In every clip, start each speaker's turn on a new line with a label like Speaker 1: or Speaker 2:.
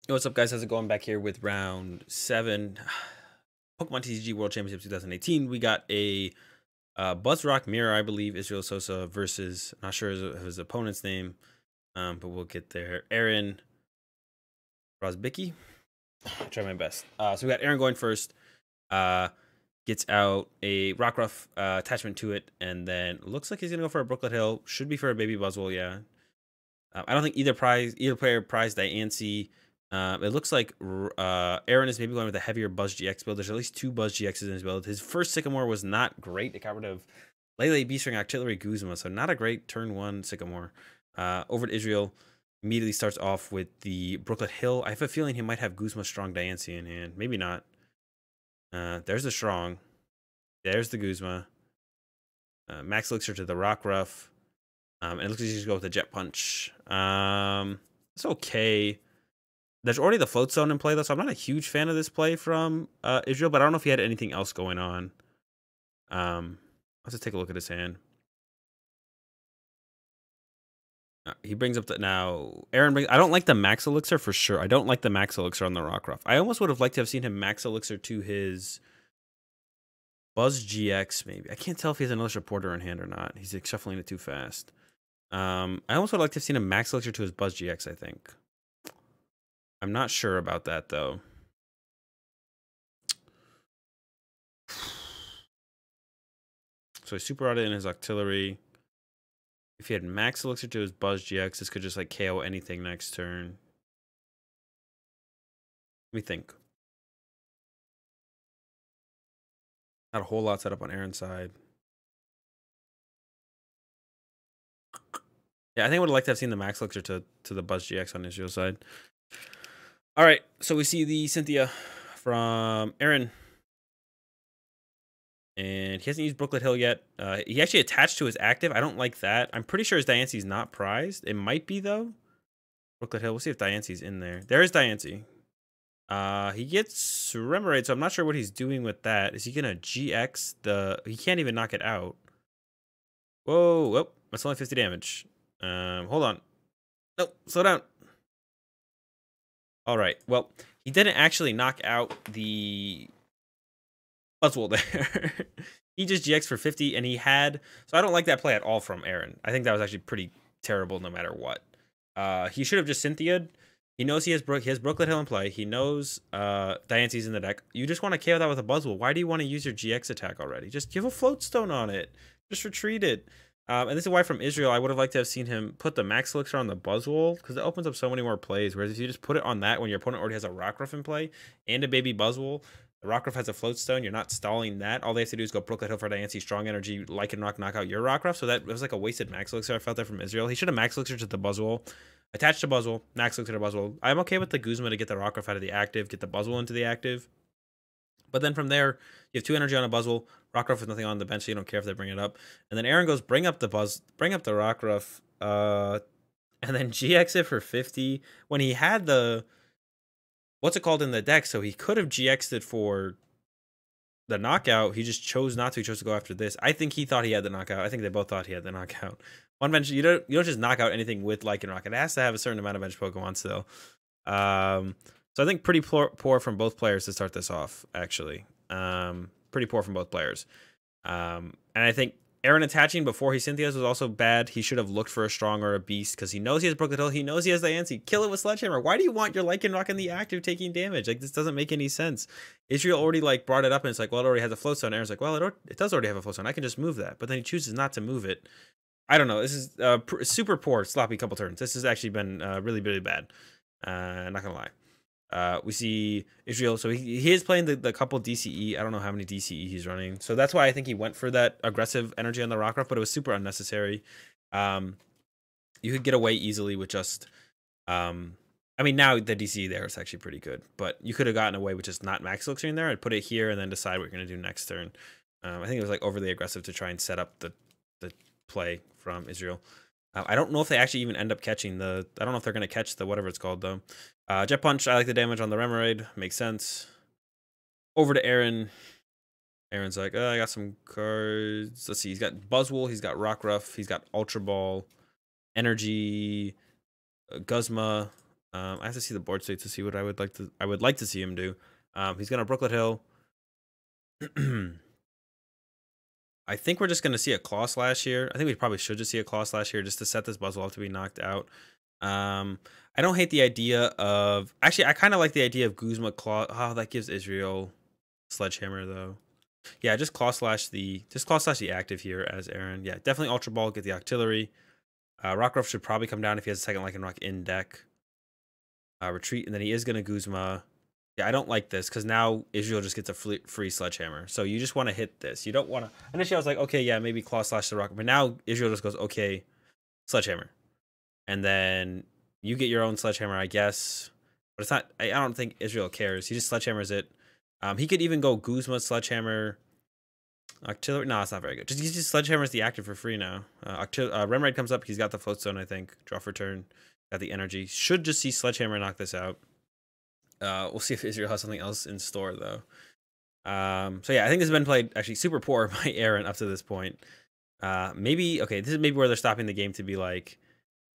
Speaker 1: Yo, what's up, guys? How's it going? Back here with round 7 Pokemon TCG World Championship 2018. We got a BuzzRoc mirror, I believe, Israel Sosa versus, not sure his opponent's name, but we'll get there. Aaron Rosbicki. I'll try my best. So we got Aaron going first. Gets out a Rockruff attachment to it, and then looks like he's gonna go for a Brooklet Hill. Should be for a Baby Buzzwole, yeah. I don't think either player prized Diancie. It looks like Aaron is maybe going with a heavier Buzz GX build. There's at least 2 Buzz GXs in his build. His first Sycamore was not great. It got rid of Lele, Beastring, Artillery, Guzma, so not a great turn 1 Sycamore. Over to Israel, immediately starts off with the Brooklet Hill. I have a feeling he might have Guzma, Strong, Diancie in hand. Maybe not. There's the Strong. There's the Guzma. Max Elixir to the Rockruff. And it looks like he's going to go with the Jet Punch. It's okay. There's already the Float Zone in play, though, so I'm not a huge fan of this play from Israel, but I don't know if he had anything else going on. Let's just take a look at his hand. He brings up the now. Aaron brings. I don't like the Max Elixir for sure. I don't like the Max Elixir on the Rockruff. I almost would have liked to have seen him Max Elixir to his Buzz GX, maybe. I can't tell if he has another supporter in hand or not. He's shuffling it too fast. I almost would like to have seen him Max Elixir to his Buzz GX, I think. I'm not sure about that, though. So he super auto in his Artillery. If he had Max Elixir to his Buzz GX, this could just like KO anything next turn. Let me think. Not a whole lot set up on Aaron's side. Yeah, I think I would have liked to have seen the Max Elixir to the Buzz GX on Israel's side. All right, so we see the Cynthia from Aaron. And he hasn't used Brooklet Hill yet. He actually attached to his active. I don't like that. I'm pretty sure his Diancie's not prized. It might be, though. Brooklet Hill. We'll see if Diancie's in there. There is Diancie. He gets Remoraid, so I'm not sure what he's doing with that. Is he going to GX the... He can't even knock it out. Whoa, whoa. That's only 50 damage. Hold on. Nope, slow down. All right, well, he didn't actually knock out the Buzzwole there. He just GX for 50, and he had... So I don't like that play at all from Aaron. I think that was actually pretty terrible no matter what. He should have just Cynthia'd. He knows he has Brooklet Hill in play. He knows Diancie's in the deck. You just want to KO that with a Buzzwole. Why do you want to use your GX attack already? Just give a Float Stone on it. Just retreat it. And this is why from Israel, I would have liked to have seen him put the Max Elixir on the Buzzwole, because it opens up so many more plays. Whereas if you just put it on that when your opponent already has a Rockruff in play and a baby Buzzwole, the Rockruff has a Float Stone, you're not stalling that. All they have to do is go Brooklet Hill for Diancie, Strong Energy, Lycan Rock, knock out your Rockruff. So that was like a wasted Max Elixir. I felt that from Israel. He should have Max Elixir to the Buzzwole, attached to Buzzwole, Max Elixir to Buzzwole. I'm okay with the Guzma to get the Rockruff out of the active, get the Buzzwole into the active. But then from there, you have 2 energy on a Buzzwole, Rockruff with nothing on the bench, so you don't care if they bring it up. And then Aaron goes, bring up the Rockruff, and then GX it for 50 when he had the, what's it called in the deck, so he could have GX'd it for the knockout. He just chose not to. He chose to go after this. I think he thought he had the knockout. I think they both thought he had the knockout. One bench, you don't just knock out anything with Lycan Rock. It has to have a certain amount of bench Pokemon still. So I think pretty poor from both players to start this off, actually. Pretty poor from both players. And I think Aaron attaching before he Cynthia's was also bad. He should have looked for a Strong or a Beast, because he knows he has Brooklet Hill. He knows he has Diancie. Kill it with Sledgehammer. Why do you want your Lycan Rock in the active taking damage? Like, this doesn't make any sense. Israel already, like, brought it up, and it's like, well, it already has a Float Zone. Aaron's like, well, it does already have a Float Zone. I can just move that. But then he chooses not to move it. I don't know. This is super poor, sloppy couple turns. This has actually been really, really bad. Not gonna lie. We see Israel, so he is playing the couple DCE. I don't know how many DCE he's running, so that's why I think he went for that aggressive energy on the Rockruff, but it was super unnecessary. You could get away easily with just, I mean, now the DCE there is actually pretty good, but you could have gotten away with just not Max Elixir in there and put it here and then decide what you're going to do next turn. I think it was like overly aggressive to try and set up the play from Israel. I don't know if they actually even end up catching the... I don't know if they're going to catch the whatever it's called, though. Jet Punch, I like the damage on the Remoraid. Makes sense. Over to Aaron. Aaron's like, oh, I got some cards. Let's see. He's got Buzzwole. He's got Rockruff. He's got Ultra Ball. Energy. Guzma. I have to see the board state to see what I would like to see him do. He's gonna Brooklet Hill. I think we're just gonna see a Claw Slash here. I think we probably should just see a Claw Slash here just to set this Buzzwole up to be knocked out. I don't hate the idea of actually I kind of like the idea of Guzma Claw. Oh, that gives Israel Sledgehammer though. Yeah, just Claw Slash the active here as Aaron. Yeah, definitely Ultra Ball, get the Octillery. Rockruff should probably come down if he has a second Lycanroc in deck. Retreat, and then he is gonna Guzma. Yeah, I don't like this because now Israel just gets a free Sledgehammer. So you just want to hit this. You don't want to. Initially, I was like, okay, yeah, maybe Claw Slash the Rock. But now Israel just goes, okay, Sledgehammer. And then you get your own Sledgehammer, I guess. But it's not. I don't think Israel cares. He just Sledgehammers it. He could even go Guzma, Sledgehammer, Octillery. No, it's not very good. He just Sledgehammers the active for free now. Remoraid comes up. He's got the Float Stone, I think. Draw for turn. Got the energy. Should just see Sledgehammer knock this out. We'll see if Israel has something else in store, though. So yeah, I think this has been played actually super poor by Aaron up to this point. Maybe, okay, this is maybe where they're stopping the game to be like,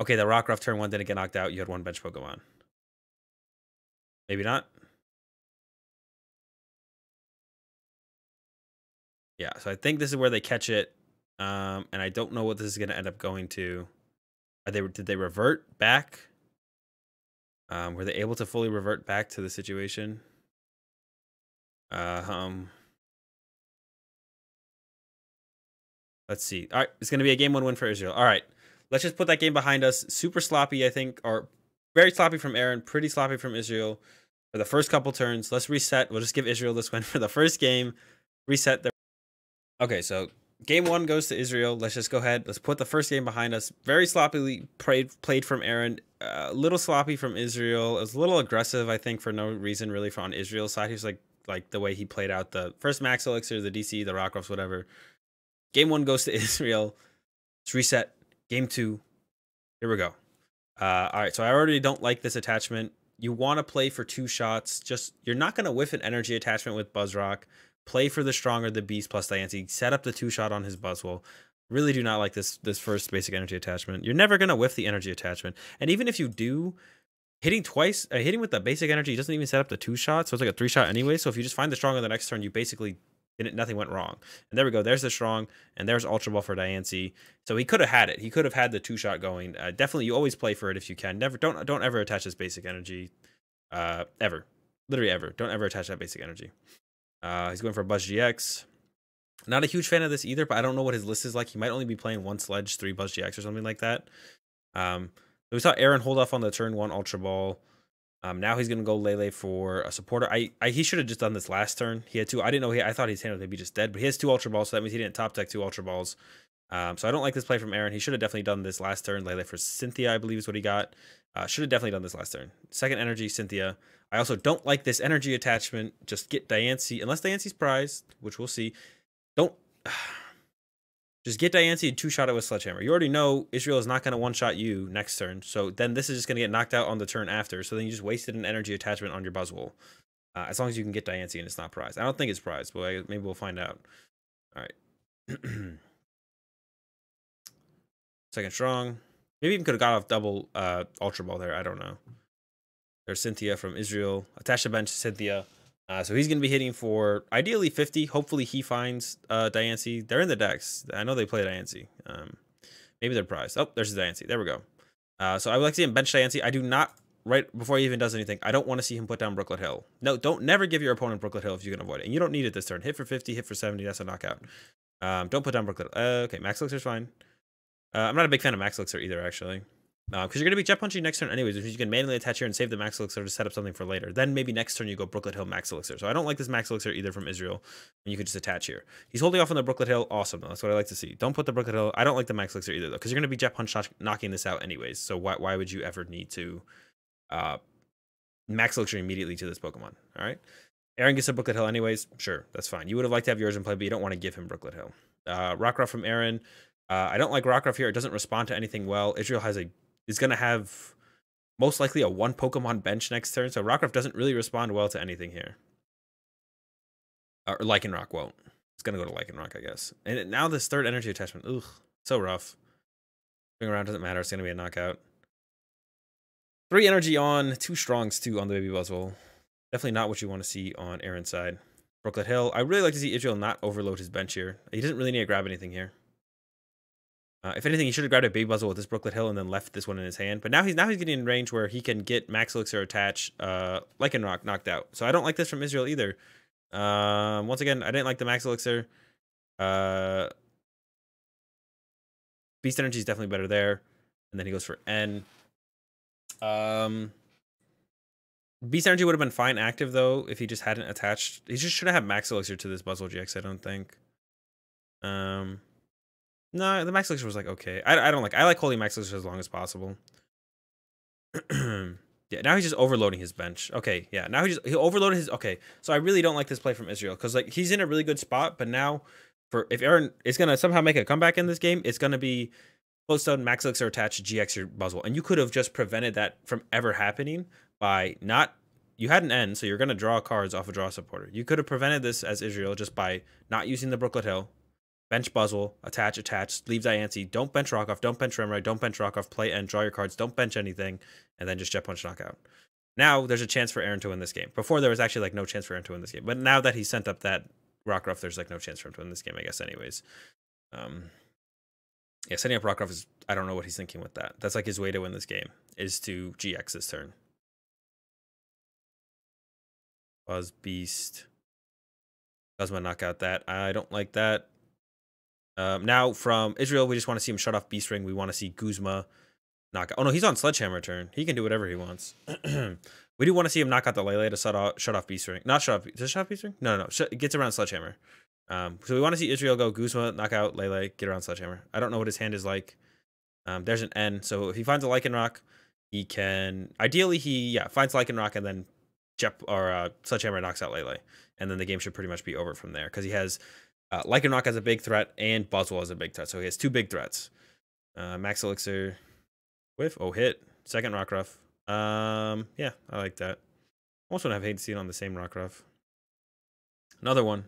Speaker 1: okay, the Rockruff turn 1 didn't get knocked out. You had one bench Pokemon. Maybe not. Yeah, so I think this is where they catch it. And I don't know what this is going to end up going to. Did they revert back? Were they able to fully revert back to the situation? Let's see. All right, it's going to be a game 1 win for Israel. All right, let's just put that game behind us. Super sloppy, I think, or very sloppy from Aaron, pretty sloppy from Israel for the first couple turns. Let's reset. We'll just give Israel this win for the first game. Reset. Okay, so game 1 goes to Israel. Let's just go ahead. Let's put the first game behind us. Very sloppily played from Aaron. A little sloppy from Israel. It was a little aggressive, I think, for no reason really on Israel's side. He was like the way he played out the first Max Elixir, the DC, the Rockruffs, whatever. Game 1 goes to Israel. Let's reset. Game 2. Here we go. All right, so I already don't like this attachment. You want to play for 2 shots. Just you're not going to whiff an energy attachment with BuzzRoc. Play for the stronger, the Beast plus Diancie. Set up the 2-shot on his Buzzwole. Really do not like this first basic energy attachment. You're never going to whiff the energy attachment. And even if you do, hitting twice, hitting with the basic energy doesn't even set up the 2-shot. So it's like a 3-shot anyway. So if you just find the stronger the next turn, you basically nothing went wrong. And there we go. There's the strong, and there's Ultra Ball for Diancie. So he could have had it. He could have had the 2-shot going. Definitely, you always play for it if you can. Never, don't ever attach this basic energy. Ever, literally ever. Don't ever attach that basic energy. He's going for a BuzzGX. Not a huge fan of this either, but I don't know what his list is like. He might only be playing 1 Sledge, 3 BuzzGX or something like that. We saw Aaron hold off on the turn 1 Ultra Ball. Now he's gonna go Lele for a supporter. He should have just done this last turn. He had 2. I didn't know I thought his hand would be just dead, but he has 2 Ultra Balls, so that means he didn't top deck 2 Ultra Balls. So I don't like this play from Aaron. He should have definitely done this last turn. Lele for Cynthia, I believe is what he got. Should have definitely done this last turn. Second energy, Cynthia. I also don't like this energy attachment. Just get Diancie, unless Diancie's prized, which we'll see. Don't just get Diancie and 2-shot it with Sledgehammer. You already know Israel is not going to 1-shot you next turn. So then this is just going to get knocked out on the turn after. So then you just wasted an energy attachment on your Buzzwole. As long as you can get Diancie and it's not prized. I don't think it's prized, but maybe we'll find out. All right. Second strong. Maybe even could have got off double Ultra Ball there. I don't know. There's Cynthia from Israel. Attach the bench to Cynthia. So he's going to be hitting for ideally 50. Hopefully he finds Diancie. They're in the decks. I know they play Diancie. Maybe they're prized. Oh, there's Diancie. There we go. So I would like to see him bench Diancie. I do not, right before he even does anything, I don't want to see him put down Brooklet Hill. No, never give your opponent Brooklet Hill if you can avoid it. And you don't need it this turn. Hit for 50, hit for 70. That's a knockout. Don't put down Brooklet. Okay, Max Elixir's fine. I'm not a big fan of Max Elixir either, actually. Because you're going to be Jet Punching next turn anyways, which you can manually attach here and save the Max Elixir to set up something for later. Then maybe next turn you go Brooklet Hill Max Elixir. So I don't like this Max Elixir either from Israel. And you could just attach here. He's holding off on the Brooklet Hill. Awesome. That's what I like to see. Don't put the Brooklet Hill. I don't like the Max Elixir either, though, because you're going to be Jet Punch knocking this out anyways. So why would you ever need to Max Elixir immediately to this Pokemon? All right. Aaron gets a Brooklet Hill anyways. Sure, that's fine. You would have liked to have yours in play, but you don't want to give him Brooklet Hill. Rockruff from Aaron. I don't like Rockruff here. It doesn't respond to anything well. Israel is going to have most likely a 1 Pokemon bench next turn, so Rockruff doesn't really respond well to anything here. Or Lycanroc won't. It's going to go to Lycanroc, I guess. And now this third energy attachment. Ugh, so rough. Swing around doesn't matter. It's going to be a knockout. 3 energy on, 2 strongs too on the baby Buzzwole. Definitely not what you want to see on Aaron's side. Brooklet Hill. I really like to see Israel not overload his bench here. He doesn't really need to grab anything here. If anything, he should have grabbed a baby Buzzwole with this Brooklet Hill and then left this one in his hand. But now he's getting in range where he can get Max Elixir attach, Lycanroc knocked out. So I don't like this from Israel either. Once again, I didn't like the Max Elixir. Beast Energy is definitely better there. And then he goes for N. Beast Energy would have been fine active, though, if he just hadn't attached. He just should have had Max Elixir to this BuzzRoc GX, I don't think. No, the Max Elixir was like, okay. I like holding Max Elixir as long as possible. Yeah, now he's just overloading his bench. Okay, yeah, now he overloaded his. Okay, so I really don't like this play from Israel because like he's in a really good spot, but now if Aaron is gonna somehow make a comeback in this game, it's gonna be Floatstone, Max Elixir attached, GX your Buzzwole, and you could have just prevented that from ever happening by not. You had an N, so you're gonna draw cards off a draw supporter. You could have prevented this as Israel just by not using the Brooklet Hill, bench Buzzwole, attach, leave Diancie, don't bench Rock Off, don't bench Remoraid, don't bench Rock Off, play N, draw your cards, don't bench anything, and then just Jet Punch knockout. Now there's a chance for Aaron to win this game. Before there was actually like no chance for Aaron to win this game, but now that he sent up that Rock Ruff, there's like no chance for him to win this game, I guess. Anyways, yeah, setting up Rock Ruff is I don't know what he's thinking with that. That's like his way to win this game is to GX this turn. Buzz Beast. Guzma knock out that. I don't like that. Now from Israel, we just want to see him shut off Beast Ring. We want to see Guzma knock out. Oh no, he's on Sledgehammer turn. He can do whatever he wants. We do want to see him knock out the Lele to shut off Beast Ring. Not shut off. Does it shut off Beast Ring? No. It gets around Sledgehammer. So we want to see Israel go Guzma, knock out Lele, get around Sledgehammer. I don't know what his hand is like. There's an N. So if he finds a Lycanroc, he can. Ideally, he finds Lycanroc and then Sledgehammer knocks out Lele, and then the game should pretty much be over from there because he has Lycanroc as a big threat and Buzzwole as a big threat, so he has 2 big threats. Max Elixir, whiff, hit, second Rock Ruff. Yeah, I like that. Almost would have hated to see it on the same Rock Ruff. Another one.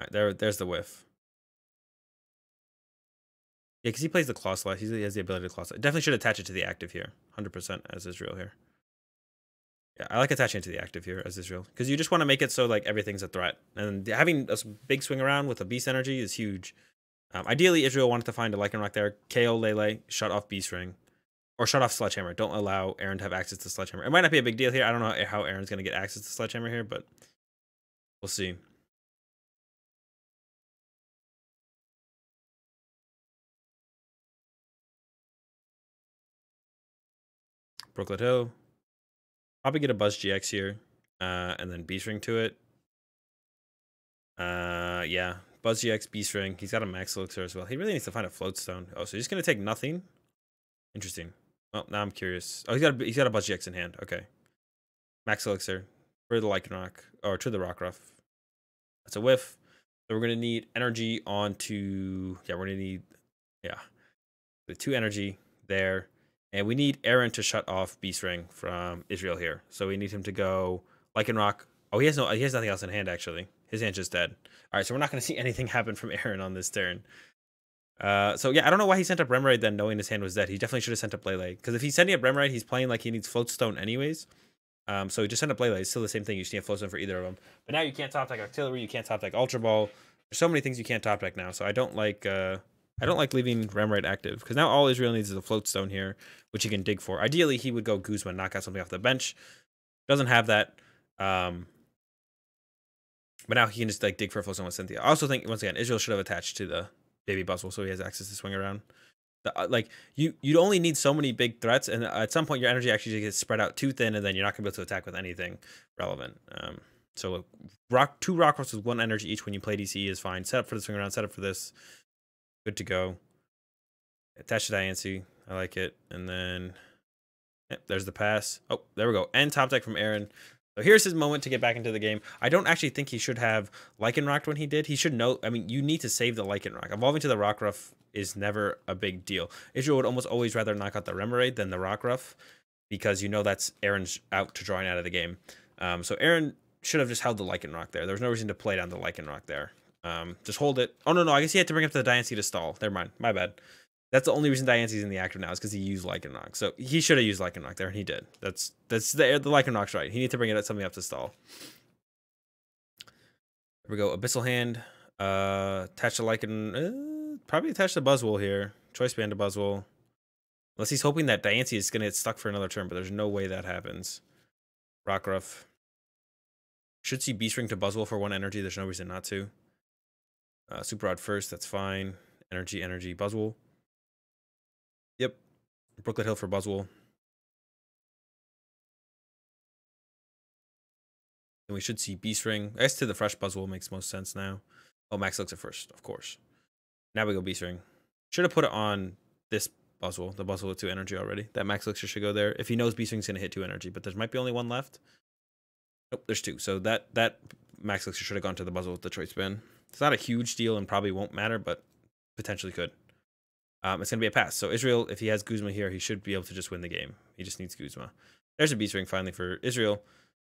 Speaker 1: All right, there's the whiff. Yeah, because he plays the Claw Slash. He has the ability to Claw Slash. Definitely should attach it to the active here, 100% as Israel here. Yeah, I like attaching it to the active here as Israel because you just want to make it so like everything's a threat, and having a big swing around with a Beast Energy is huge. Ideally, Israel wanted to find a Lycanroc there, KO Lele, shut off Beast Ring, or shut off Sledgehammer. Don't allow Aaron to have access to Sledgehammer. It might not be a big deal here. I don't know how Aaron's going to get access to Sledgehammer here, but we'll see. Brooklet Hill. Probably get a Buzz GX here, and then Beast Ring to it. Yeah, Buzz GX, Beast Ring. He's got a Max Elixir as well. He really needs to find a Floatstone. Oh, so he's gonna take nothing. Interesting. Well, now I'm curious. Oh, he's got a Buzz GX in hand. Okay, Max Elixir for the Lycanroc or to the Rock Ruff. That's a whiff. So we're gonna need energy onto. Yeah, we're gonna need. Yeah, the 2 energy there. And we need Aaron to shut off Beast Ring from Israel here. So we need him to go Lycanroc. Oh, he has nothing else in hand, actually. His hand's just dead. All right, so we're not going to see anything happen from Aaron on this turn. So yeah, I don't know why he sent up Remoraid then, knowing his hand was dead. He definitely should have sent up Lele. Because if he's sending up Remoraid, he's playing like he needs Floatstone anyways. So he just sent up Lele. It's still the same thing. You just need a Floatstone for either of them. But now you can't top deck Artillery. You can't top deck Ultra Ball. There's so many things you can't top deck now. So I don't like leaving Remoraid active because now all Israel needs is a Floatstone here, which he can dig for. Ideally, he would go Guzma, knock out something off the bench. Doesn't have that. But now he can just like dig for a Floatstone with Cynthia. I also think once again, Israel should have attached to the baby Buzzwole so he has access to swing around. Like you only need so many big threats, and at some point your energy actually gets spread out too thin, and then you're not gonna be able to attack with anything relevant. So two Rock Ruffs with 1 energy each when you play DCE is fine. Set up for the swing around. Set up for this. Good to go. Attach to Diancie. I like it. And then there's the pass. Oh, there we go. And top deck from Aaron. So here's his moment to get back into the game. I don't actually think he should have Lycanrocked when he did. He should know. I mean, you need to save the Lycanroc. Evolving to the Rock Ruff is never a big deal. Israel would almost always rather knock out the Remoraid than the Rock Ruff because you know that's Aaron's out to drawing out of the game. So Aaron should have just held the Lycanroc there. There was no reason to play down the Lycanroc there. Just hold it. Oh, no. I guess he had to bring up the Diancie to stall. Never mind. My bad. That's the only reason Diancie's in the active now is because he used Lycanroc. So he should have used Lycanroc there, and he did. That's the Lycanroc's right. He needs to bring something up to stall. There we go. Abyssal Hand. Attach the Lycan. Probably attach the Buzzwole here. Choice Band to Buzzwole. Unless he's hoping that Diancie is going to get stuck for another turn, but there's no way that happens. Rockruff. Should see Beast Ring to Buzzwole for 1 energy. There's no reason not to. Super Rod first. That's fine. Energy, Buzzwole. Yep. Brooklet Hill for Buzzwole. And we should see Beast Ring. I guess to the fresh Buzzwole makes most sense now. Oh, Max Elixir first, of course. Now we go Beast Ring. Should have put it on this Buzzwole. The Buzzwole with 2 energy already. That Max Elixir should go there. If he knows Beast Ring's going to hit 2 energy, but there might be only 1 left. Nope, there's 2. So that Max Elixir should have gone to the Buzzwole with the Choice Band. It's not a huge deal and probably won't matter, but potentially could. It's going to be a pass. So Israel, if he has Guzma here, he should be able to just win the game. He just needs Guzma. There's a Beast Ring finally for Israel.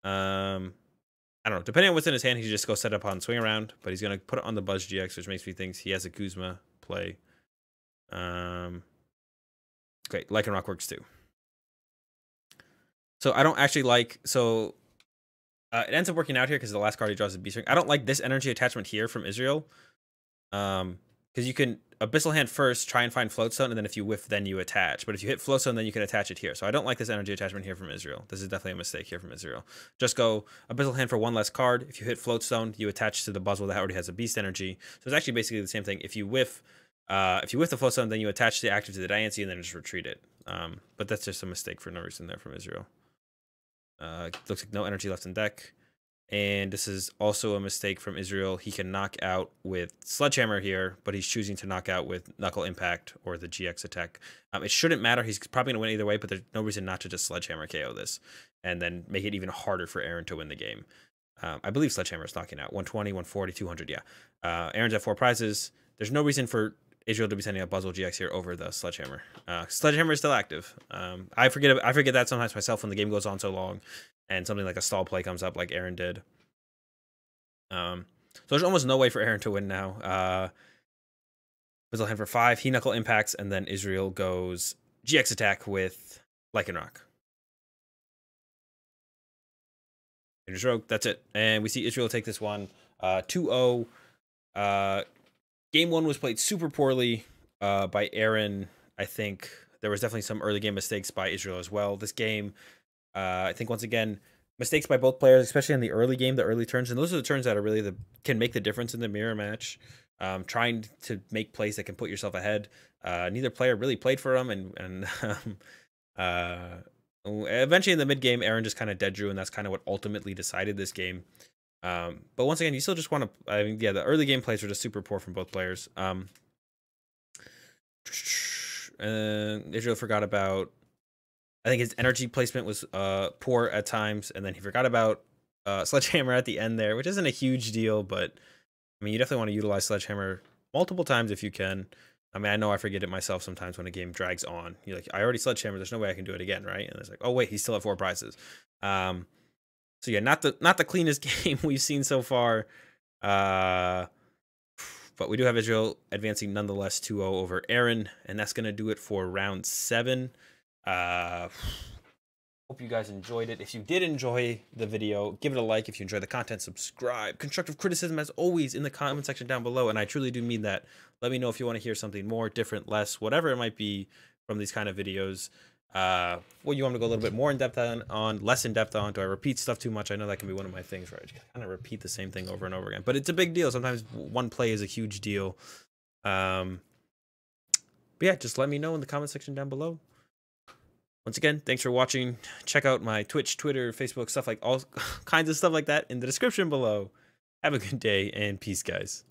Speaker 1: I don't know. Depending on what's in his hand, he should just go set up on Swing Around, but he's going to put it on the Buzz GX, which makes me think he has a Guzma play. Great. Lycanroc works too. So I don't actually like... So it ends up working out here because the last card he draws is Beast Ring. I don't like this energy attachment here from Israel. Because you can Abyssal Hand first, try and find Floatstone, and then if you whiff, then you attach. But if you hit Floatstone, then you can attach it here. So I don't like this energy attachment here from Israel. This is definitely a mistake here from Israel. Just go Abyssal Hand for 1 less card. If you hit Floatstone, you attach to the Buzzwole that already has a Beast energy. So it's actually basically the same thing. If you whiff the Floatstone, then you attach the active to the Diancie and then just retreat it. But that's just a mistake for no reason there from Israel. Looks like no energy left in deck. And this is also a mistake from Israel. He can knock out with Sledgehammer here, but he's choosing to knock out with Knuckle Impact or the GX attack. It shouldn't matter. He's probably going to win either way, but there's no reason not to just Sledgehammer KO this and then make it even harder for Aaron to win the game. I believe Sledgehammer is knocking out 120, 140, 200. Yeah. Aaron's at 4 prizes. There's no reason for Israel to be sending up Buzzwole GX here over the Sledgehammer. Sledgehammer is still active. I forget that sometimes myself when the game goes on so long and something like a stall play comes up like Aaron did. So there's almost no way for Aaron to win now. Buzzwole Hand for 5. He Knuckle Impacts, and then Israel goes GX attack with Lycanroc. That's it. And we see Israel take this one 2-0. Game 1 was played super poorly by Aaron. I think there was definitely some early game mistakes by Israel as well. This game, I think once again, mistakes by both players, especially in the early game, the early turns. And those are the turns that are really can make the difference in the mirror match. Trying to make plays that can put yourself ahead. Neither player really played for them. And eventually in the mid game, Aaron just kind of dead drew. And that's kind of what ultimately decided this game. But once again, you still just want to, I mean, yeah, the early game plays were just super poor from both players. Israel forgot about, I think his energy placement was poor at times, and then he forgot about Sledgehammer at the end there, which isn't a huge deal, but I mean, you definitely want to utilize Sledgehammer multiple times if you can. I mean, I know I forget it myself sometimes when a game drags on. You're like, I already Sledgehammer, there's no way I can do it again, right? And it's like, oh wait, he's still at 4 prizes. So yeah, not the cleanest game we've seen so far. But we do have Israel advancing nonetheless 2-0 over Aaron, and that's gonna do it for round 7. Hope you guys enjoyed it. If you did enjoy the video, give it a like. If you enjoy the content, subscribe. Constructive criticism, as always, in the comment section down below, and I truly do mean that. Let me know if you want to hear something more, different, less, whatever it might be from these kind of videos. What you want me to go a little bit more in depth on, less in depth on. Do I repeat stuff too much? I know that can be one of my things, right? I kind of repeat the same thing over and over again, but it's a big deal. Sometimes one play is a huge deal. But yeah, just let me know in the comment section down below. Once again, thanks for watching. Check out my Twitch, Twitter, Facebook, stuff like all kinds of stuff like that in the description below. Have a good day and peace, guys.